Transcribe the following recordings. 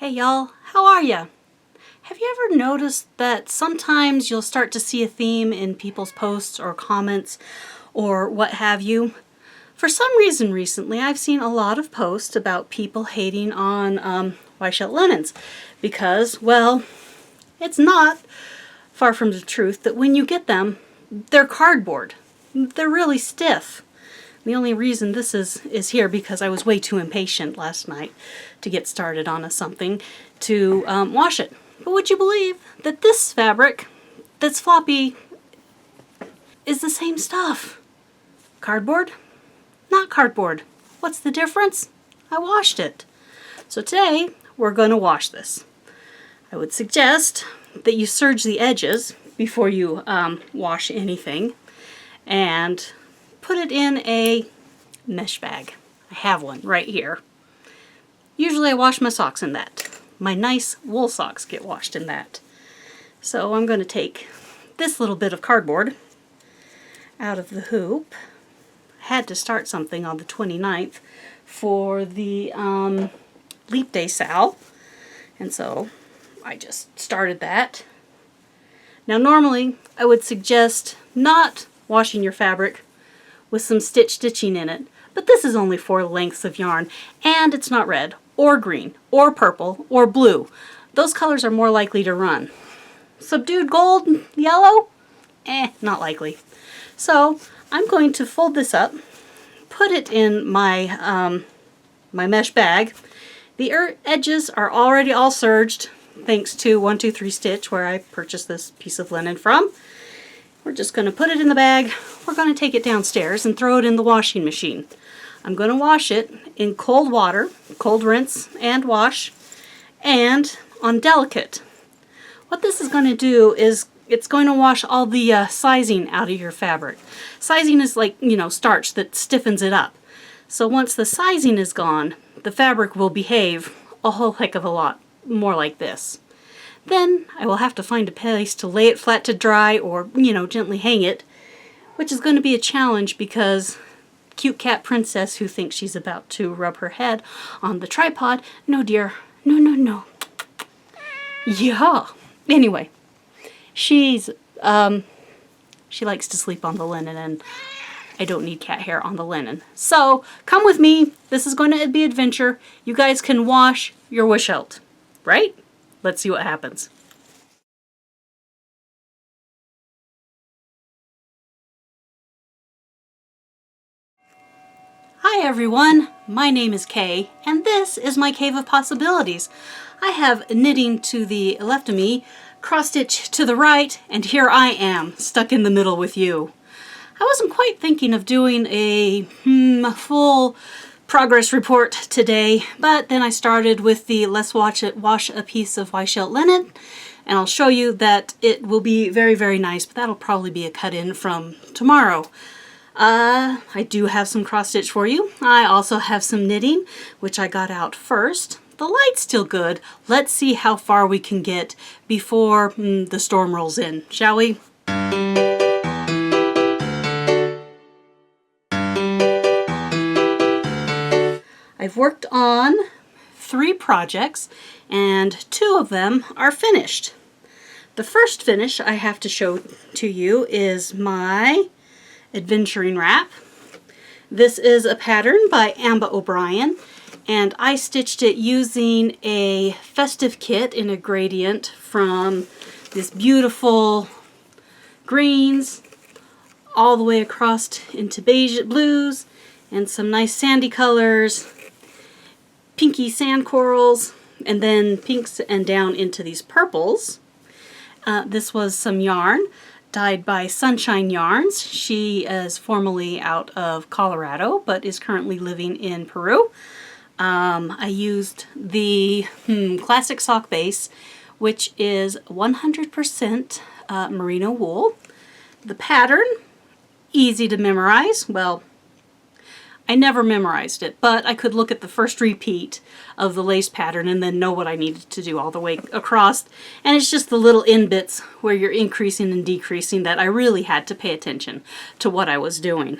Hey y'all, how are ya? Have you ever noticed that sometimes you'll start to see a theme in people's posts or comments or what have you? For some reason recently I've seen a lot of posts about people hating on Wichelt linens because, well, it's not far from the truth that when you get them, they're cardboard. They're really stiff. The only reason this is here because I was way too impatient last night to get started on something to wash it. But would you believe that this fabric that's floppy is the same stuff? Cardboard? Not cardboard. What's the difference? I washed it. So today we're going to wash this. I would suggest that you serge the edges before you wash anything and put it in a mesh bag. I have one right here. Usually I wash my socks in that. My nice wool socks get washed in that. So I'm going to take this little bit of cardboard out of the hoop. I had to start something on the 29th for the Leap Day sale, and so I just started that. Now normally I would suggest not washing your fabric with some stitching in it, but this is only 4 lengths of yarn, and it's not red or green or purple or blue. Those colors are more likely to run. Subdued gold, yellow, not likely. So I'm going to fold this up, put it in my my mesh bag. The edges are already all serged thanks to 1-2-3 Stitch, where I purchased this piece of linen from. We're just going to put it in the bag. We're going to take it downstairs and throw it in the washing machine. I'm going to wash it in cold water, cold rinse and wash, and on delicate. What this is going to do is it's going to wash all the sizing out of your fabric. Sizing is like, starch that stiffens it up. So once the sizing is gone, the fabric will behave a whole heck of a lot more like this. Then I will have to find a place to lay it flat to dry or, gently hang it, which is going to be a challenge because cute cat princess who thinks she's about to rub her head on the tripod. No, dear. No, no, no. Yeah. Anyway, she likes to sleep on the linen, and I don't need cat hair on the linen. So come with me. This is going to be adventure. You guys can wash your Wichelt, right? Let's see what happens. Hi everyone, my name is Kay, and this is my Cave of Possibilities. I have knitting to the left of me, cross stitch to the right, and here I am, stuck in the middle with you. I wasn't quite thinking of doing a full progress report today, but then I started with the Let's Wash a Piece of Wichelt Linen, and I'll show you that it will be very, very nice, but that'll probably be a cut-in from tomorrow. I do have some cross stitch for you. I also have some knitting, which I got out first. The light's still good. Let's see how far we can get before the storm rolls in, shall we? I've worked on 3 projects, and 2 of them are finished. The first finish I have to show to you is my adventuring wrap. This is a pattern by Ambah O'Brien, and I stitched it using a Festive Kit in a gradient from this beautiful greens all the way across into beige blues and some nice sandy colors, pinky sand corals, and then pinks and down into these purples. This was some yarn dyed by Sunshine Yarns. She is formerly out of Colorado, but is currently living in Peru. I used the classic sock base, which is 100% merino wool. The pattern, easy to memorize. Well, I never memorized it, but I could look at the first repeat of the lace pattern and then know what I needed to do all the way across. And it's just the little end bits where you're increasing and decreasing that I really had to pay attention to what I was doing.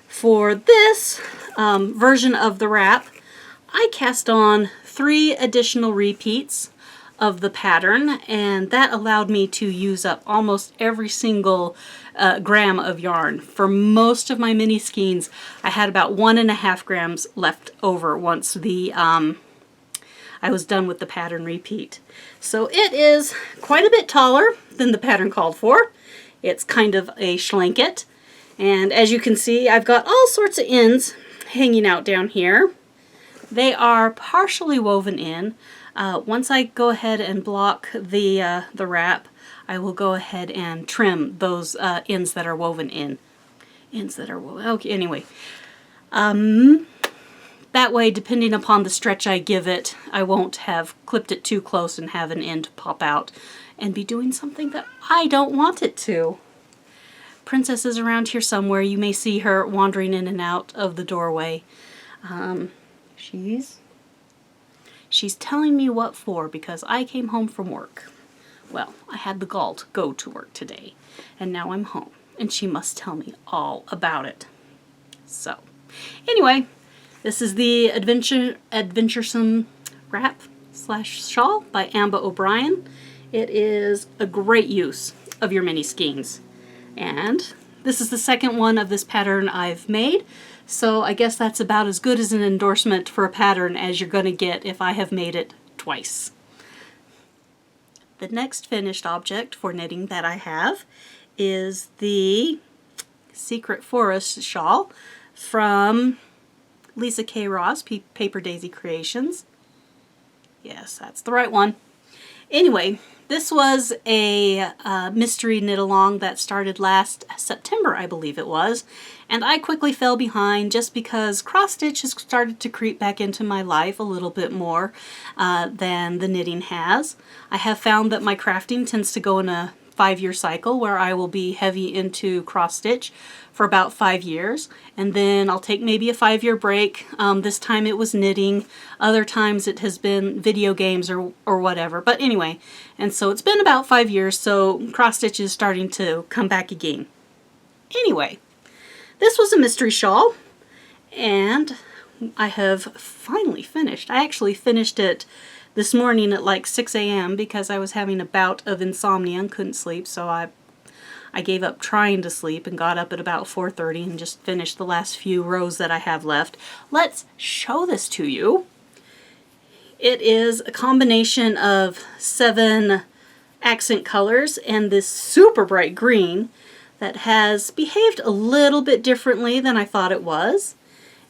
For this version of the wrap, I cast on 3 additional repeats of the pattern, and that allowed me to use up almost every single gram of yarn. For most of my mini skeins, I had about 1.5 grams left over once I was done with the pattern repeat. So it is quite a bit taller than the pattern called for. It's kind of a schlanket, and as you can see, I've got all sorts of ends hanging out down here. They are partially woven in. Once I go ahead and block the wrap, I will go ahead and trim those ends that are woven in. Okay, anyway. That way, depending upon the stretch I give it, I won't have clipped it too close and have an end pop out and be doing something that I don't want it to. Princess is around here somewhere. You may see her wandering in and out of the doorway. She's telling me what for, because I came home from work. Well, I had the gall to go to work today, and now I'm home, and she must tell me all about it. So, anyway, this is the Adventuresome Wrap / Shawl by Ambah O'Brien. It is a great use of your mini skeins. And this is the second one of this pattern I've made, so I guess that's about as good as an endorsement for a pattern as you're going to get if I have made it twice. The next finished object for knitting that I have is the Secret Forest shawl from Lisa K. Ross, Paper Daisy Creations. Yes, that's the right one. Anyway, this was a mystery knit-along that started last September, I believe it was, and I quickly fell behind just because cross-stitch has started to creep back into my life a little bit more than the knitting has. I have found that my crafting tends to go in a 5-year cycle where I will be heavy into cross-stitch for about 5 years, and then I'll take maybe a 5-year break. This time it was knitting, other times it has been video games or whatever, but anyway, and so it's been about 5 years, so cross-stitch is starting to come back again. Anyway, this was a mystery shawl, and I have finally finished. I actually finished it this morning at like 6 a.m. because I was having a bout of insomnia and couldn't sleep, so I gave up trying to sleep and got up at about 4:30 and just finished the last few rows that I have left. Let's show this to you. It is a combination of 7 accent colors and this super bright green that has behaved a little bit differently than I thought it was.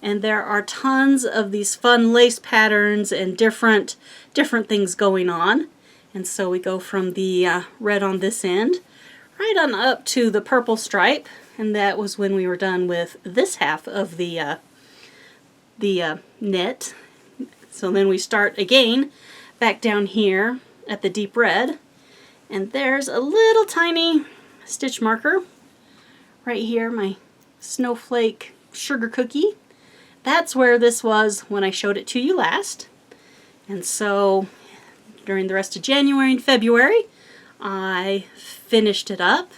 And there are tons of these fun lace patterns and different things going on. And so we go from the red on this end right on up to the purple stripe, and that was when we were done with this half of the knit. So then we start again back down here at the deep red, and there's a little tiny stitch marker right here, my snowflake sugar cookie. That's where this was when I showed it to you last. And so during the rest of January and February, I finished it up.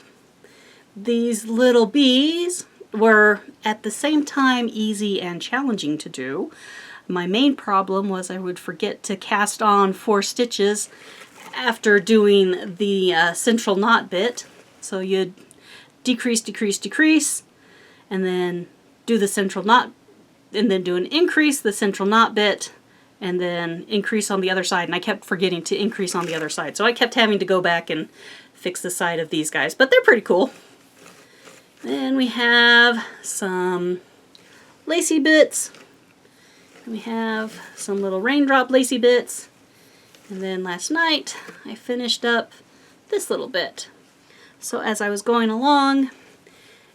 These little bees were at the same time easy and challenging to do. My main problem was I would forget to cast on 4 stitches after doing the central knot bit. So you'd decrease, decrease, decrease, and then do the central knot, and then do an increase, the central knot bit, and then increase on the other side. And I kept forgetting to increase on the other side. So I kept having to go back and fix the side of these guys, but they're pretty cool. Then we have some lacy bits. We have some little raindrop lacy bits. And then last night I finished up this little bit. So as I was going along,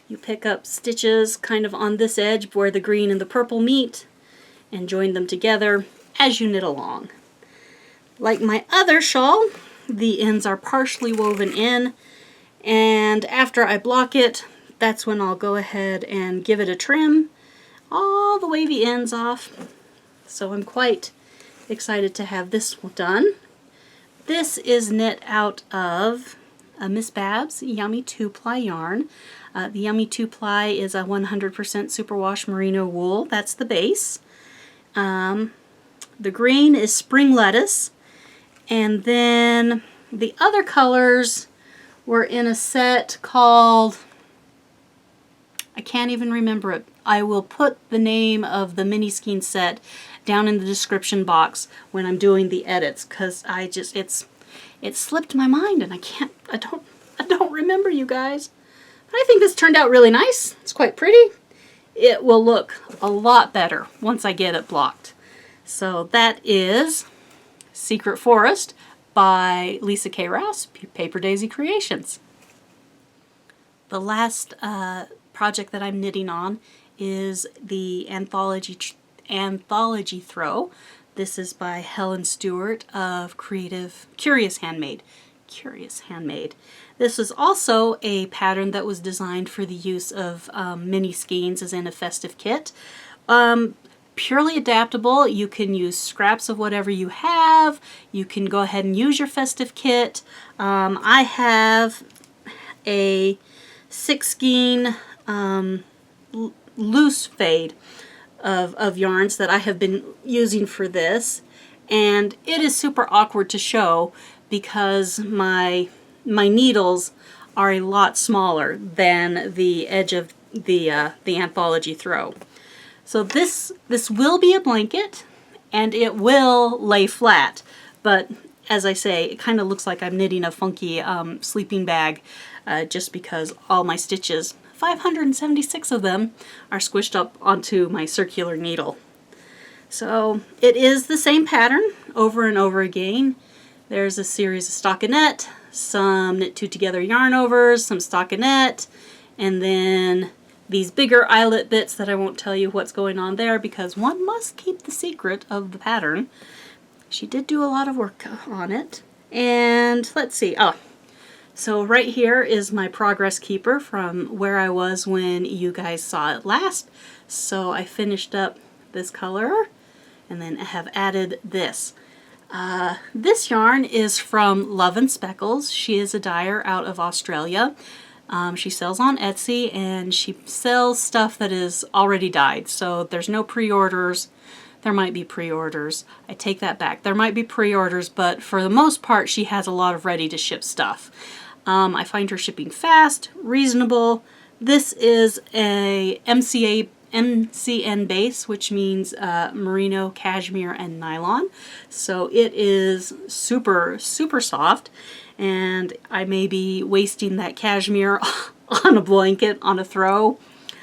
you pick up stitches kind of on this edge where the green and the purple meet and join them together as you knit along. Like my other shawl, the ends are partially woven in, and after I block it, that's when I'll go ahead and give it a trim, all the wavy ends off. So I'm quite excited to have this done. This is knit out of Miss Babs Yummy 2-ply yarn. The Yummy 2-ply is a 100% superwash merino wool. That's the base. The green is spring lettuce. And then the other colors were in a set called, I can't even remember it. I will put the name of the mini skein set down in the description box when I'm doing the edits, because it slipped my mind and I don't remember, you guys. But I think this turned out really nice. It's quite pretty. It will look a lot better once I get it blocked. So that is Secret Forest by Lisa K. Rouse, Paper Daisy Creations. The last project that I'm knitting on is the Anthology Throw. This is by Helen Stewart of Curious Handmade. This is also a pattern that was designed for the use of mini skeins as in a festive kit. Purely adaptable. You can use scraps of whatever you have. You can go ahead and use your festive kit. I have a 6 skein loose fade of yarns that I have been using for this, and it is super awkward to show because my needles are a lot smaller than the edge of the Anthology Throw. So this will be a blanket and it will lay flat, but as I say, it kind of looks like I'm knitting a funky sleeping bag just because all my stitches, 576 of them, are squished up onto my circular needle. So it is the same pattern over and over again. There's a series of stockinette, some knit two together yarn overs, some stockinette, and then these bigger eyelet bits that I won't tell you what's going on there because one must keep the secret of the pattern. She did do a lot of work on it. And let's see, so right here is my progress keeper from where I was when you guys saw it last. So I finished up this color and then I have added this. This yarn is from Love and Speckles. She is a dyer out of Australia. She sells on Etsy and she sells stuff that is already dyed. So there's no pre-orders. There might be pre-orders. I take that back. There might be pre-orders, but for the most part, she has a lot of ready-to-ship stuff. I find her shipping fast, reasonable. This is a MCN base, which means merino, cashmere, and nylon. So it is super, super soft. And I may be wasting that cashmere on a blanket, on a throw,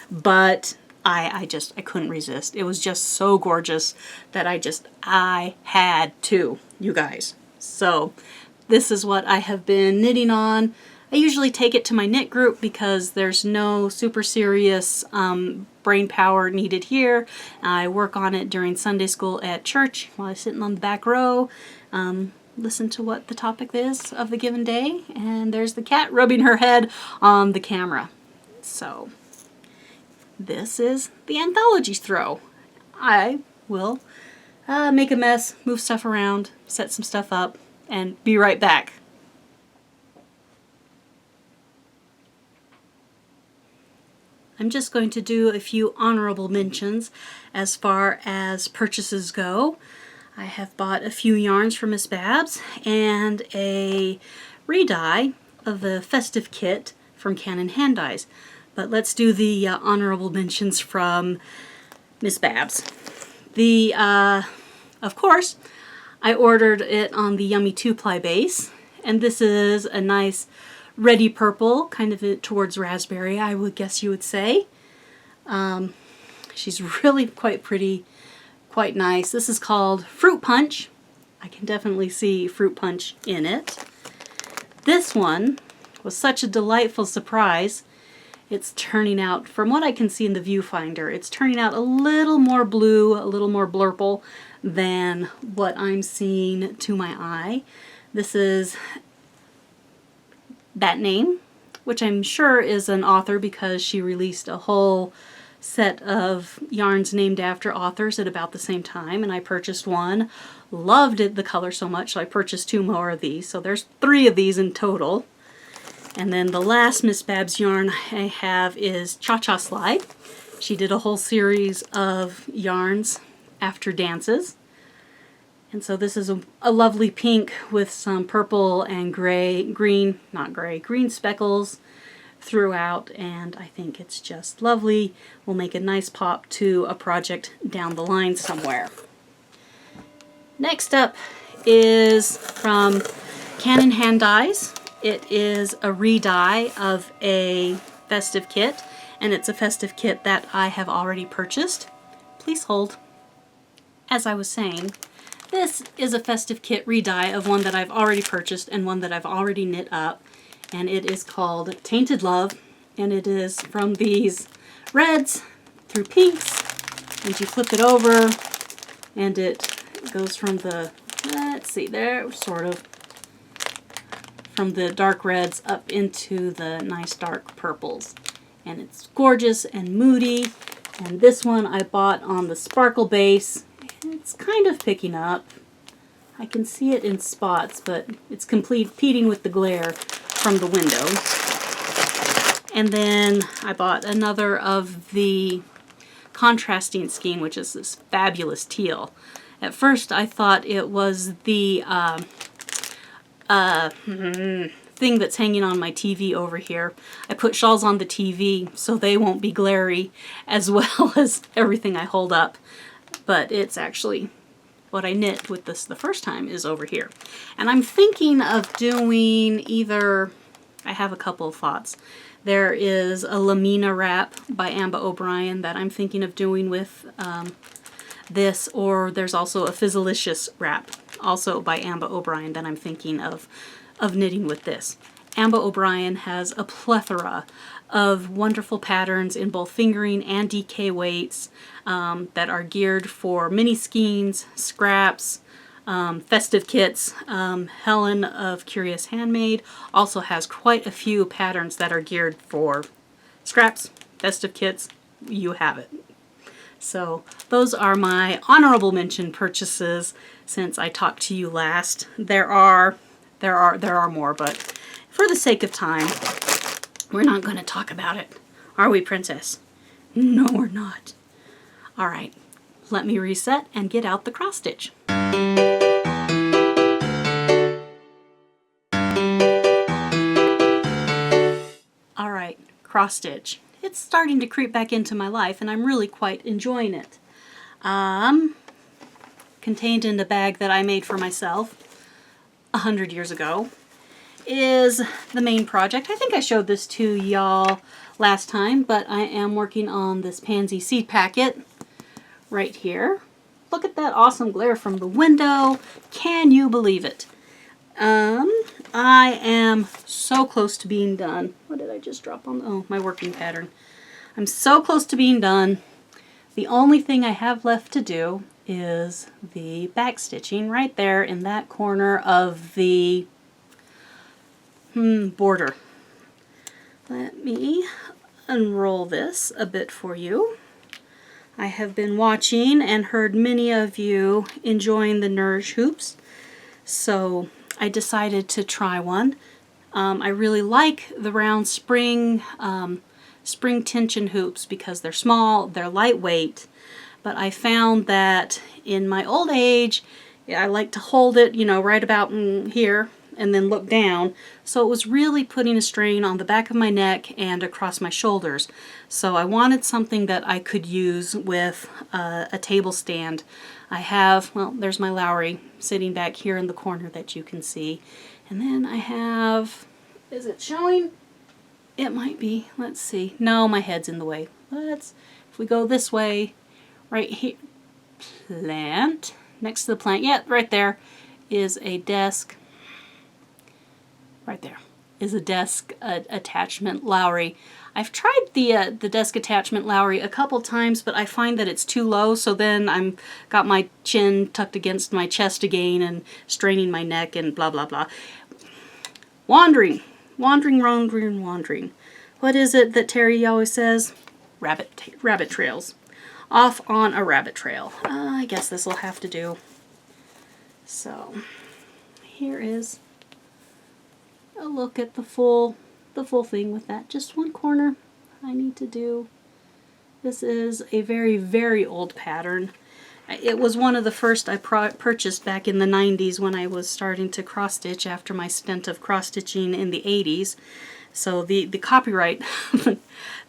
but I couldn't resist. It was just so gorgeous that I had to, you guys. So this is what I have been knitting on. I usually take it to my knit group because there's no super serious brain power needed here. I work on it during Sunday school at church while I'm sitting on the back row. Listen to what the topic is of the given day, and there's the cat rubbing her head on the camera. So this is the Anthology Throw. I will make a mess, move stuff around, set some stuff up, and be right back. I'm just going to do a few honorable mentions as far as purchases go. I have bought a few yarns from Miss Babs and a re-dye of the Festive Kit from Canon Hand Dyes. But let's do the honorable mentions from Miss Babs. Of course, I ordered it on the Yummy 2-ply base, and this is a nice reddy purple, kind of towards raspberry, I would guess you would say. She's really quite pretty. Quite nice. This is called Fruit Punch. I can definitely see Fruit Punch in it. This one was such a delightful surprise. It's turning out, from what I can see in the viewfinder, it's turning out a little more blue, a little more blurple than what I'm seeing to my eye. This is That Name, which I'm sure is an author because she released a whole set of yarns named after authors at about the same time, and I purchased one. Loved the color so much, so I purchased 2 more of these. So there's 3 of these in total. And then the last Miss Babs yarn I have is Cha Cha Slide. She did a whole series of yarns after dances. And so this is a lovely pink with some purple and green speckles throughout, and I think it's just lovely. Will make a nice pop to a project down the line somewhere. Next up is from Canon Hand Dyes. It is a re-dye of a festive kit, and it's a festive kit that I have already purchased. Please hold. As I was saying, this is a festive kit re-dye of one that I've already purchased and one that I've already knit up, and it is called Tainted Love, and it is from these reds through pinks, and you flip it over and it goes from the, let's see there, sort of, from the dark reds up into the nice dark purples. And it's gorgeous and moody. And this one I bought on the sparkle base. It's kind of picking up. I can see it in spots, but it's competing with the glare from the window. And then I bought another of the contrasting skein, which is this fabulous teal. At first I thought it was the thing that's hanging on my TV over here. I put shawls on the TV so they won't be glary, as well as everything I hold up. But it's actually what I knit with this the first time is over here. And I'm thinking of doing either, I have a couple of thoughts. There is a Lamina wrap by Ambah O'Brien that I'm thinking of doing with this, or there's also a Fizzalicious wrap, also by Ambah O'Brien, that I'm thinking of knitting with this. Ambah O'Brien has a plethora of wonderful patterns in both fingering and DK weights that are geared for mini skeins, scraps, festive kits. Helen of Curious Handmade also has quite a few patterns that are geared for scraps, festive kits. You have it. So those are my honorable mention purchases since I talked to you last. There are more, but for the sake of time, we're not going to talk about it. Are we, Princess? No, we're not. All right, let me reset and get out the cross stitch. All right, cross stitch. It's starting to creep back into my life, and I'm really quite enjoying it. Contained in a bag that I made for myself 100 years ago is the main project. I think I showed this to y'all last time, but I am working on this pansy seed packet right here. Look at that awesome glare from the window. Can you believe it? I am so close to being done. What did I just drop on? Oh, my working pattern. I'm so close to being done. The only thing I have left to do is the back stitching right there in that corner of the border. Let me unroll this a bit for you. I have been watching and heard many of you enjoying the Nourish hoops, so I decided to try one. I really like the round spring tension hoops because they're small, they're lightweight, but I found that in my old age, I like to hold it, you know, right about here and then look down. So it was really putting a strain on the back of my neck and across my shoulders. So I wanted something that I could use with a table stand. I have, well, there's my Lowry sitting back here in the corner that you can see. And then I have, is it showing? It might be. Let's see. No, my head's in the way. If we go this way, right here, plant, next to the plant, yeah, right there is a desk. Right there is a desk attachment Lowry. I've tried the desk attachment Lowry a couple times, but I find that it's too low, so then I'm got my chin tucked against my chest again and straining my neck and blah blah blah. Wandering. What is it that Terry always says? Rabbit trails. Off on a rabbit trail. I guess this will have to do. So here is a look at the full thing with that. Just one corner I need to do. This is a very, very old pattern, It was one of the first I purchased back in the 90s when I was starting to cross stitch after my stint of cross stitching in the 80s. So the copyright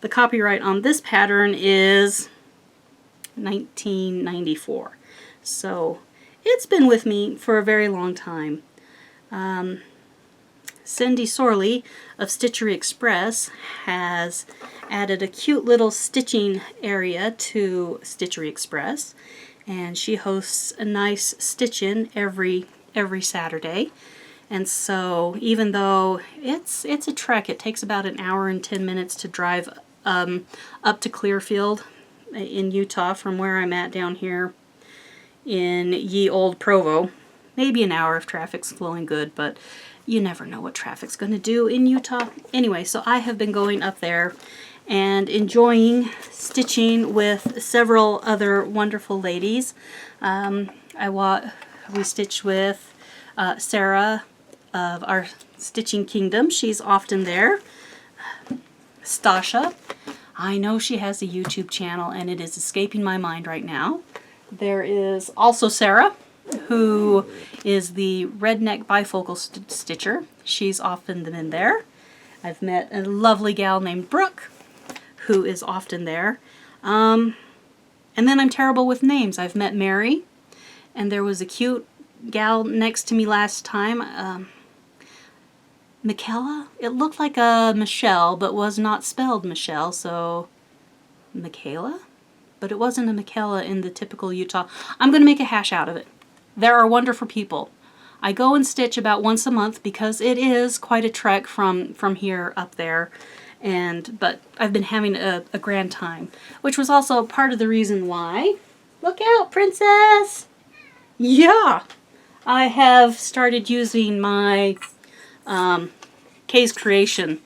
the copyright on this pattern is 1994. So it's been with me for a very long time. Cindy Sorley of Stitchery Express has added a cute little stitching area to Stitchery Express, and she hosts a nice stitch-in every Saturday. And so even though it's a trek, it takes about an hour and 10 minutes to drive up to Clearfield in Utah from where I'm at down here in ye old Provo. Maybe an hour if traffic's flowing good, but you never know what traffic's going to do in Utah. Anyway, so I have been going up there and enjoying stitching with several other wonderful ladies. We stitch with Sarah of our Stitching Kingdom. She's often there. Stasha. I know she has a YouTube channel and it is escaping my mind right now. There is also Sarah, who is the redneck bifocal stitcher. She's often been there. I've met a lovely gal named Brooke, who is often there. And then I'm terrible with names. I've met Mary, and there was a cute gal next to me last time. Michaela? It looked like a Michelle, but was not spelled Michelle, so Michaela? But it wasn't a Michaela in the typical Utah. I'm going to make a hash out of it. There are wonderful people. I go and stitch about once a month because it is quite a trek from here up there. But I've been having a grand time, which was also part of the reason why. Look out, princess! Yeah! I have started using my Kay's Creation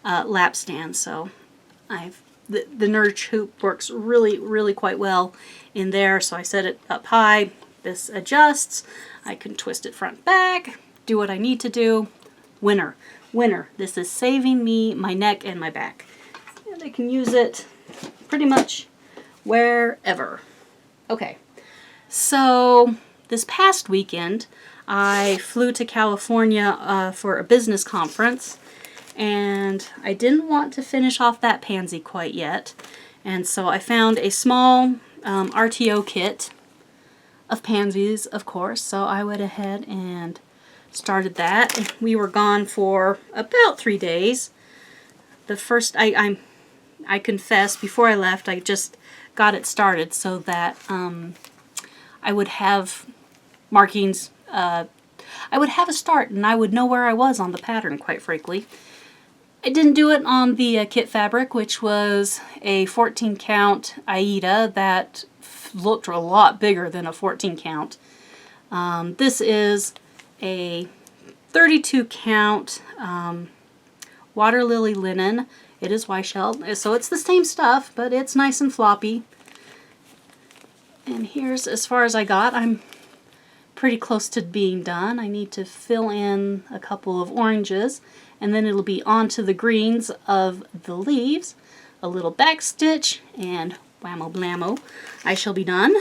lap stand, so the Nurge hoop works really quite well in there, so I set it up high. This adjusts. I can twist it front back, do what I need to do. Winner. This is saving me my neck and my back. And I can use it pretty much wherever. Okay, so this past weekend I flew to California for a business conference, and I didn't want to finish off that pansy quite yet, and so I found a small RTO kit of pansies, of course, so I went ahead and started that. We were gone for about 3 days. The first, I confess, before I left, I just got it started so that I would have markings, I would have a start and I would know where I was on the pattern, quite frankly. I didn't do it on the kit fabric, which was a 14 count Aida that looked a lot bigger than a 14 count. This is a 32 count water lily linen. It is Wichelt, so it's the same stuff, but it's nice and floppy. And here's as far as I got. I'm pretty close to being done. I need to fill in a couple of oranges, and then it'll be onto the greens of the leaves. A little back stitch, and whammo blammo, I shall be done.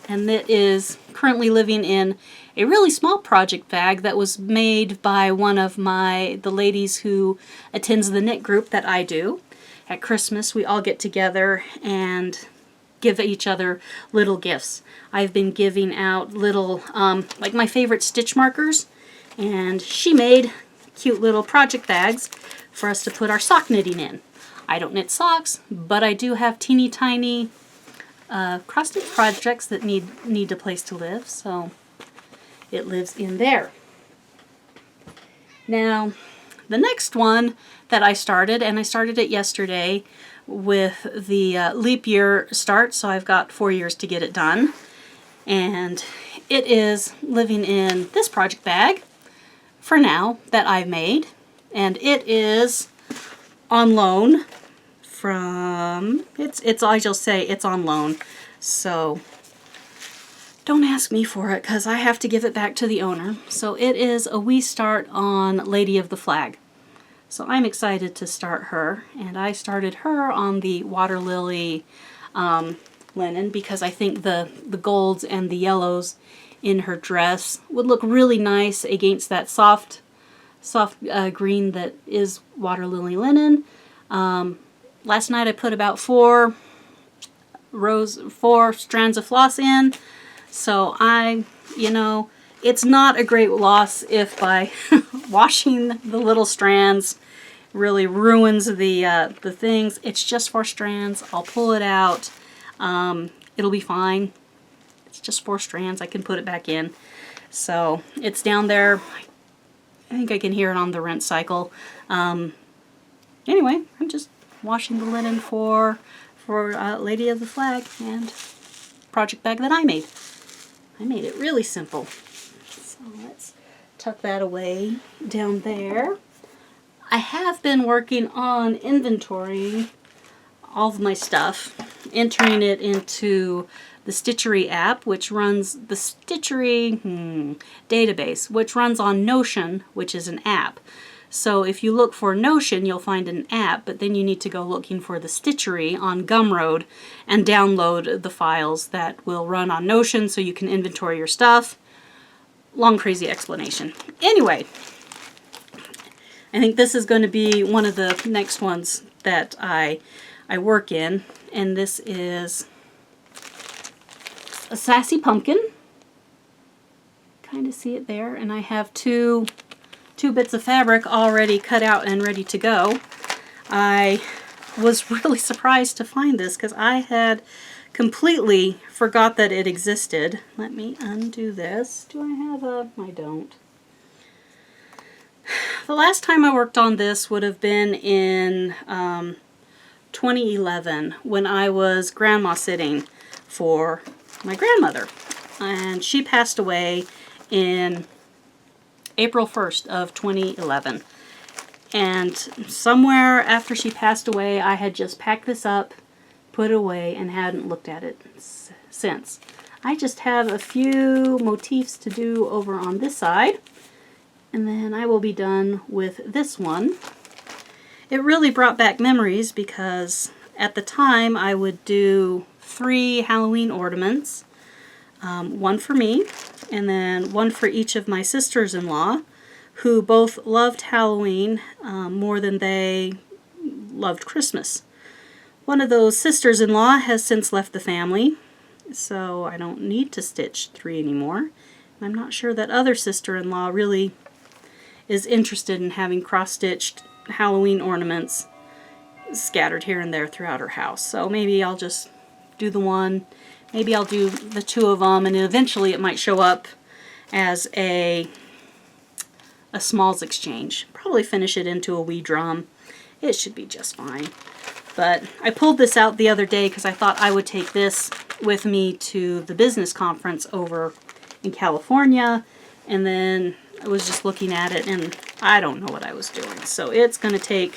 And it is currently living in a really small project bag that was made by one of the ladies who attends the knit group that I do. At Christmas, we all get together and give each other little gifts. I've been giving out little, like my favorite stitch markers, and she made cute little project bags for us to put our sock knitting in. I don't knit socks, but I do have teeny tiny cross-stitch projects that need a place to live, so it lives in there. Now, the next one that I started, and I started it yesterday with the leap year start, so I've got 4 years to get it done, and it is living in this project bag for now that I've made, and it is on loan from, I shall say it's on loan, so don't ask me for it because I have to give it back to the owner. So it is a wee start on Lady of the Flag. So I'm excited to start her, and I started her on the Water Lily linen because I think the golds and the yellows in her dress would look really nice against that soft green that is water lily linen. Last night I put about 4 strands of floss in, so it's not a great loss if by washing the little strands really ruins the things. It's just 4 strands. I'll pull it out. It'll be fine. It's just 4 strands. I can put it back in. So it's down there. I think I can hear it on the rinse cycle. Anyway, I'm just washing the linen for Lady of the Flag and project bag that I made. I made it really simple. So let's tuck that away down there. I have been working on inventorying all of my stuff, entering it into the Stitchery app, which runs the Stitchery database, which runs on Notion, which is an app. So if you look for Notion, you'll find an app, but then you need to go looking for the Stitchery on Gumroad and download the files that will run on Notion so you can inventory your stuff. Long, crazy explanation. Anyway, I think this is going to be one of the next ones that I work in, and this is a sassy pumpkin. Kind of see it there, and I have two bits of fabric already cut out and ready to go. I was really surprised to find this because I had completely forgot that it existed. Let me undo this. Do I have a... I don't. The last time I worked on this would have been in 2011 when I was grandma sitting for my grandmother, and she passed away in April 1st of 2011. And somewhere after she passed away, I had just packed this up, put it away, and hadn't looked at it since. I just have a few motifs to do over on this side, and then I will be done with this one. It really brought back memories because at the time I would do 3 Halloween ornaments, one for me and then one for each of my sisters-in-law, who both loved Halloween more than they loved Christmas. One of those sisters-in-law has since left the family, so I don't need to stitch 3 anymore. I'm not sure that other sister-in-law really is interested in having cross-stitched Halloween ornaments scattered here and there throughout her house. So maybe I'll just do the one, maybe I'll do the 2 of them, and eventually it might show up as a smalls exchange. Probably finish it into a wee drum. It should be just fine. But I pulled this out the other day because I thought I would take this with me to the business conference over in California, and then I was just looking at it and I don't know what I was doing. So it's going to take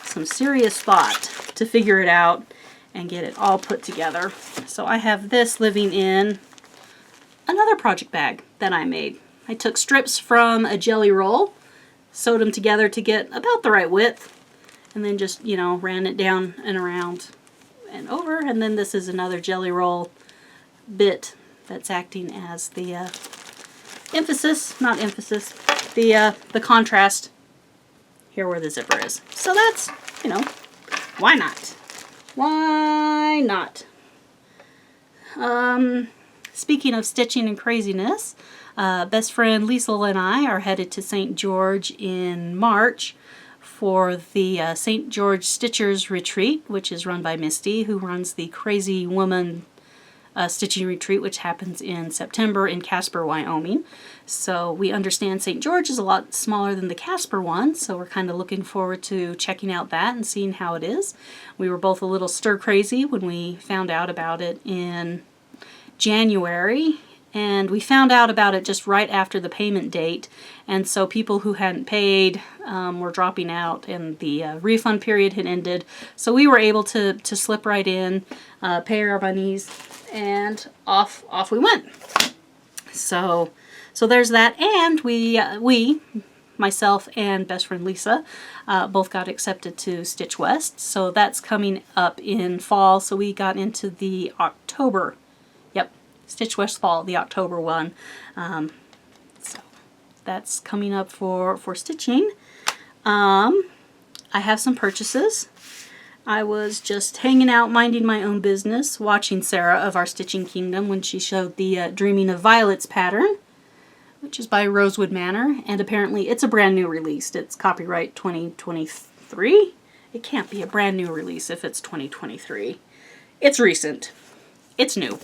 some serious thought to figure it out and get it all put together. So I have this living in another project bag that I made. I took strips from a jelly roll, sewed them together to get about the right width, and then just, ran it down and around and over. And then this is another jelly roll bit that's acting as the the contrast here where the zipper is. So that's, why not? Why not? Speaking of stitching and craziness, best friend Lisa and I are headed to St. George in March for the St. George Stitchers Retreat, which is run by Misty, who runs the Crazy Woman Stitching Retreat, which happens in September in Casper, Wyoming. So we understand St. George is a lot smaller than the Casper one, so we're kind of looking forward to checking out that and seeing how it is. We were both a little stir-crazy when we found out about it in January, and we found out about it just right after the payment date, and so people who hadn't paid were dropping out, and the refund period had ended, so we were able to slip right in, pay our monies, and off we went. So there's that, and we, myself and best friend Lisa both got accepted to Stitch West, so that's coming up in fall. So we got into the October, yep, Stitch West Fall, the October one. So that's coming up for stitching. I have some purchases. I was just hanging out, minding my own business, watching Sarah of Our Stitching Kingdom when she showed the Dreaming of Violets pattern, which is by Rosewood Manor, and apparently it's a brand new release. It's copyright 2023. It can't be a brand new release if it's 2023. It's recent. It's new.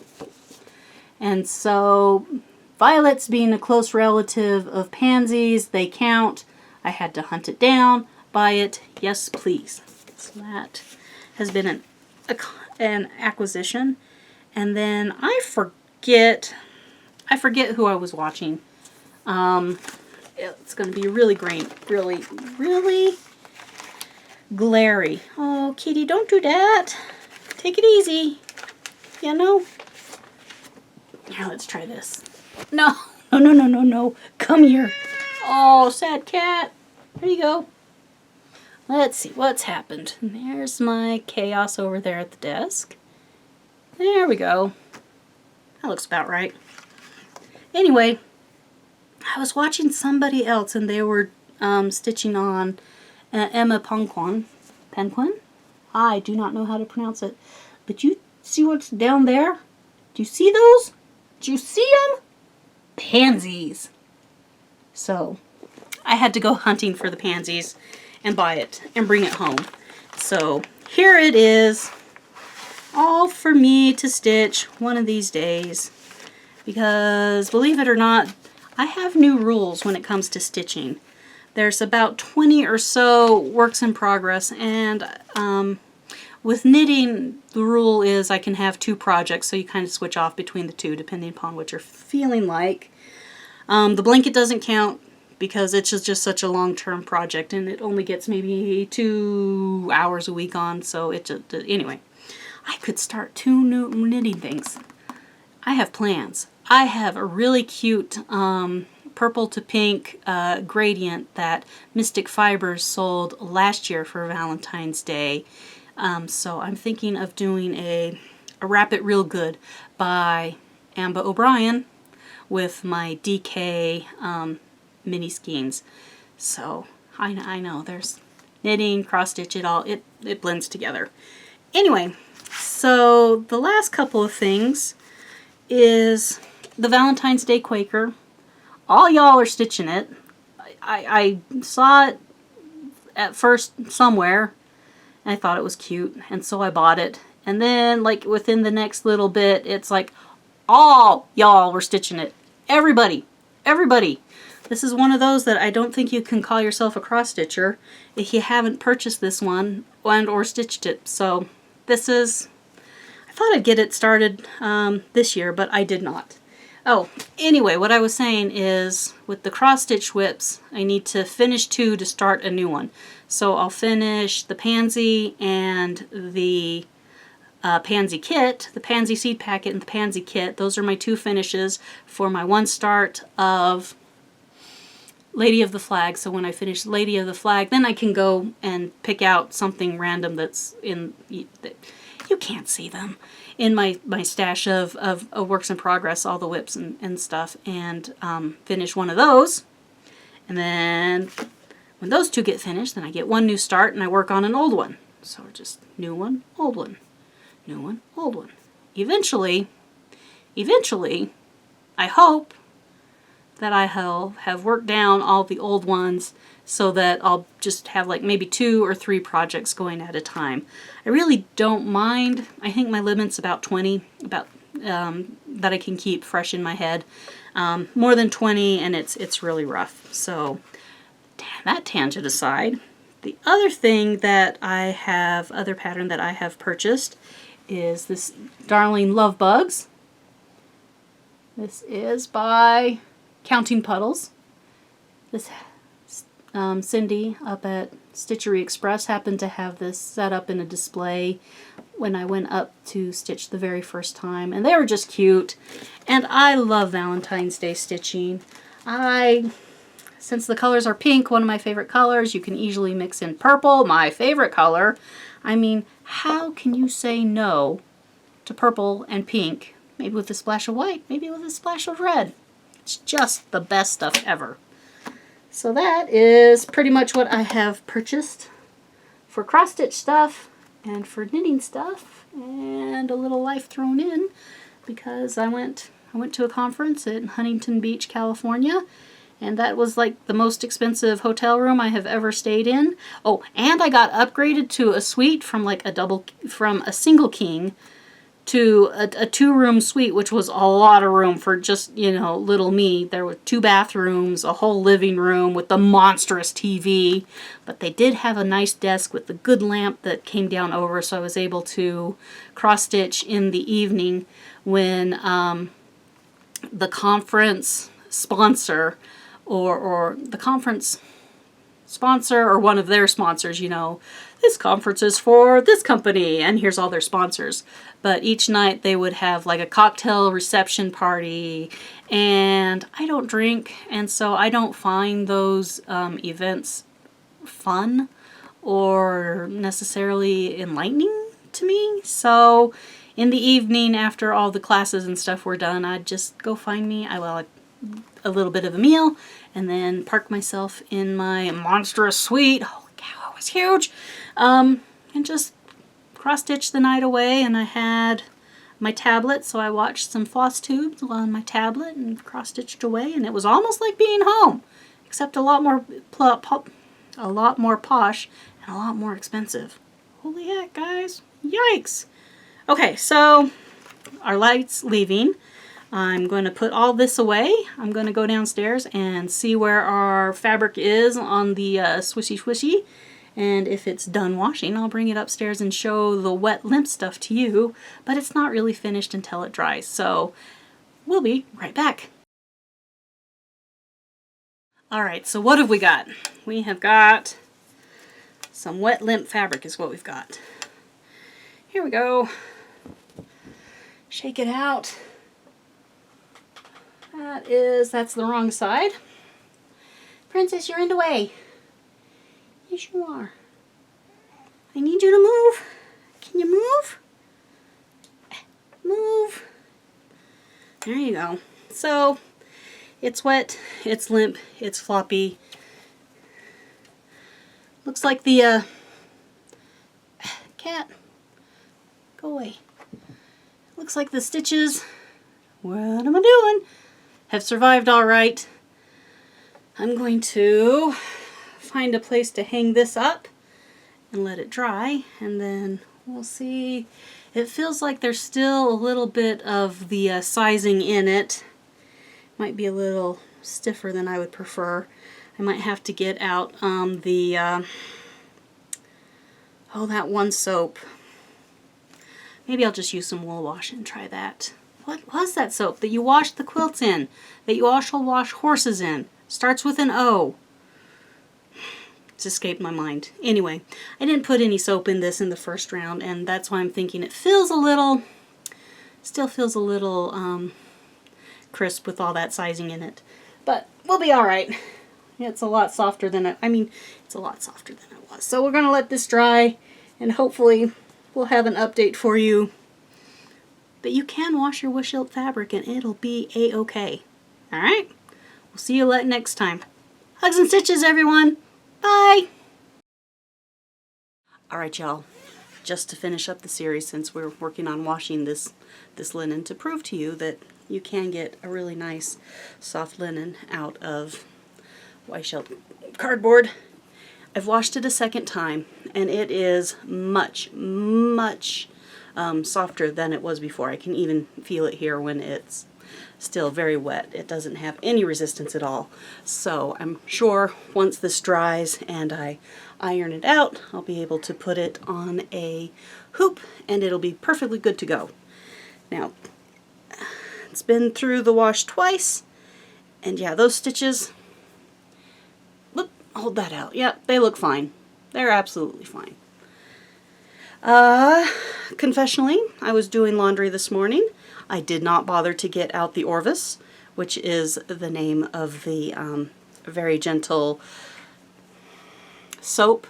And so, violets being a close relative of pansies, they count. I had to hunt it down, buy it, yes please. So that has been an acquisition. And then I forget who I was watching. It's going to be really great, really glary. Oh, kitty, don't do that. Take it easy. You know? Here, let's try this. No. Come here. Oh, sad cat. There you go. Let's see what's happened. There's my chaos over there at the desk. There we go. That looks about right. Anyway, I was watching somebody else and they were stitching on Emma Penguin. I do not know how to pronounce it. But you see what's down there? Do you see those? Do you see them? Pansies. So, I had to go hunting for the pansies and buy it and bring it home. So here it is, all for me to stitch one of these days, because believe it or not, I have new rules when it comes to stitching. There's about 20 or so works in progress, and with knitting the rule is I can have 2 projects, so you kind of switch off between the 2 depending upon what you're feeling like. The blanket doesn't count, because it's just such a long-term project and it only gets maybe 2 hours a week on, so it just, anyway. I could start 2 new knitting things. I have plans. I have a really cute purple to pink gradient that Mystic Fibers sold last year for Valentine's Day. So I'm thinking of doing a Wrap It Real Good by Ambah O'Brien with my DK mini skeins. So I know there's knitting, cross stitch, it blends together. Anyway, so the last couple of things is the Valentine's Day Quaker. All y'all are stitching it. I saw it at first somewhere and I thought it was cute, and so I bought it. And then like within the next little bit, it's like all y'all were stitching it. Everybody. This is one of those that I don't think you can call yourself a cross-stitcher if you haven't purchased this one and or stitched it. So this is, I thought I'd get it started this year, but I did not. Oh, anyway, what I was saying is with the cross-stitch whips, I need to finish 2 to start a new one. So I'll finish the pansy and the pansy kit, the pansy seed packet and the pansy kit. Those are my 2 finishes for my one start of Lady of the Flag. So when I finish Lady of the Flag, then I can go and pick out something random that's in, you can't see them, in my stash of works in progress, all the whips and stuff, and finish one of those. And then when those 2 get finished, then I get one new start and I work on an old one. So just new one, old one, new one, old one. Eventually, I hope that I have worked down all the old ones so that I'll just have like maybe 2 or 3 projects going at a time. I really don't mind. I think my limit's about 20, that I can keep fresh in my head. More than 20 and it's really rough. So that tangent aside, the other thing that I have, other pattern that I have purchased is this darling Love Bugs. This is by Counting Puddles. This Cindy up at Stitchery Express happened to have this set up in a display when I went up to stitch the very first time, and they were just cute. And I love Valentine's Day stitching. Since the colors are pink, one of my favorite colors, you can easily mix in purple, my favorite color. I mean, how can you say no to purple and pink? Maybe with a splash of white, maybe with a splash of red. It's just the best stuff ever. So that is pretty much what I have purchased for cross-stitch stuff and for knitting stuff, and a little life thrown in because I went to a conference in Huntington Beach, California, and that was like the most expensive hotel room I have ever stayed in. Oh, and I got upgraded to a suite from a single king to a 2-room suite, which was a lot of room for just, you know, little me. There were 2 bathrooms, a whole living room with the monstrous TV, but they did have a nice desk with the good lamp that came down over, so I was able to cross-stitch in the evening when the conference sponsor or the conference sponsor or one of their sponsors, you know, this conference is for this company and here's all their sponsors. But each night they would have like a cocktail reception party, and I don't drink, and so I don't find those events fun or necessarily enlightening to me. So in the evening after all the classes and stuff were done, I'd just go find me a little bit of a meal and then park myself in my monstrous suite. Holy cow, it was huge. And just cross-stitch the night away, and I had my tablet, so I watched some floss tubes on my tablet and cross-stitched away, and it was almost like being home, except a lot more posh and a lot more expensive. Holy heck, guys. Yikes. Okay, so our light's leaving. I'm going to put all this away. I'm going to go downstairs and see where our fabric is on the swishy, and if it's done washing, I'll bring it upstairs and show the wet limp stuff to you, but it's not really finished until it dries, so we'll be right back. Alright, so what have we got? We have got some wet limp fabric is what we've got. Here we go. Shake it out. That's the wrong side. Princess, you're in the way. Yes, you are. I need you to move. Can you move? Move. There you go. So, it's wet, it's limp, it's floppy. Looks like the, cat, go away. Looks like the stitches, what am I doing? Have survived all right. I'm going to find a place to hang this up and let it dry, and then we'll see. It feels like there's still a little bit of the sizing in it. Might be a little stiffer than I would prefer. I might have to get out that one soap. Maybe I'll just use some wool wash and try that. What was that soap that you wash the quilts in? That you also wash horses in? Starts with an O. It's escaped my mind. Anyway, I didn't put any soap in this in the first round, and that's why I'm thinking it feels still feels a little crisp with all that sizing in it. But we'll be alright. It's a lot softer than it's a lot softer than it was. So we're going to let this dry, and hopefully we'll have an update for you. But you can wash your Wichelt fabric and it'll be a-okay. Alright? We'll see you next time. Hugs and stitches, everyone! Bye! Alright, y'all. Just to finish up the series, since we're working on washing this linen, to prove to you that you can get a really nice soft linen out of Wichelt cardboard. I've washed it a second time, and it is much, much softer than it was before. I can even feel it here when it's still very wet. It doesn't have any resistance at all. So I'm sure once this dries and I iron it out, I'll be able to put it on a hoop and it'll be perfectly good to go. Now, it's been through the wash twice, and yeah, those stitches, look, hold that out. Yep, they look fine. They're absolutely fine. Confessionally, I was doing laundry this morning. I did not bother to get out the Orvis, which is the name of the very gentle soap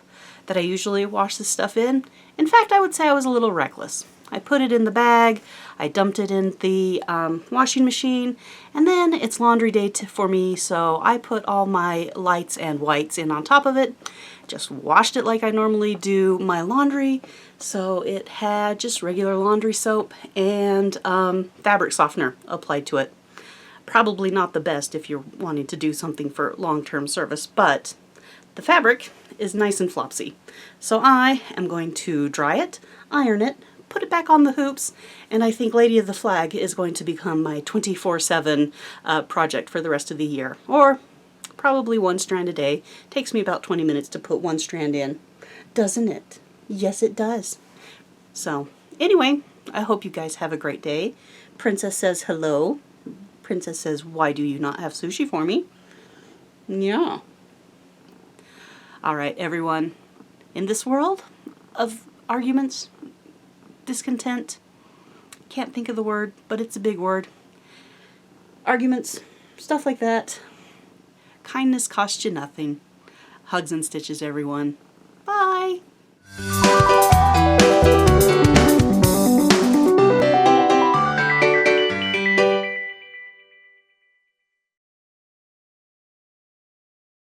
that I usually wash this stuff in. In fact, I would say I was a little reckless. I put it in the bag, I dumped it in the washing machine, and then it's laundry day for me, so I put all my lights and whites in on top of it, just washed it like I normally do my laundry, so it had just regular laundry soap and fabric softener applied to it. Probably not the best if you're wanting to do something for long-term service, but the fabric is nice and flopsy. So I am going to dry it, iron it, put it back on the hoops, and I think Lady of the Flag is going to become my 24/7 project for the rest of the year. Or probably one strand a day. Takes me about 20 minutes to put one strand in. Doesn't it? Yes, it does. So anyway, I hope you guys have a great day. Princess says hello. Princess says, why do you not have sushi for me? Yeah. Alright, everyone. In this world of arguments, discontent, can't think of the word, but it's a big word. Arguments, stuff like that. Kindness costs you nothing. Hugs and stitches, everyone. Bye!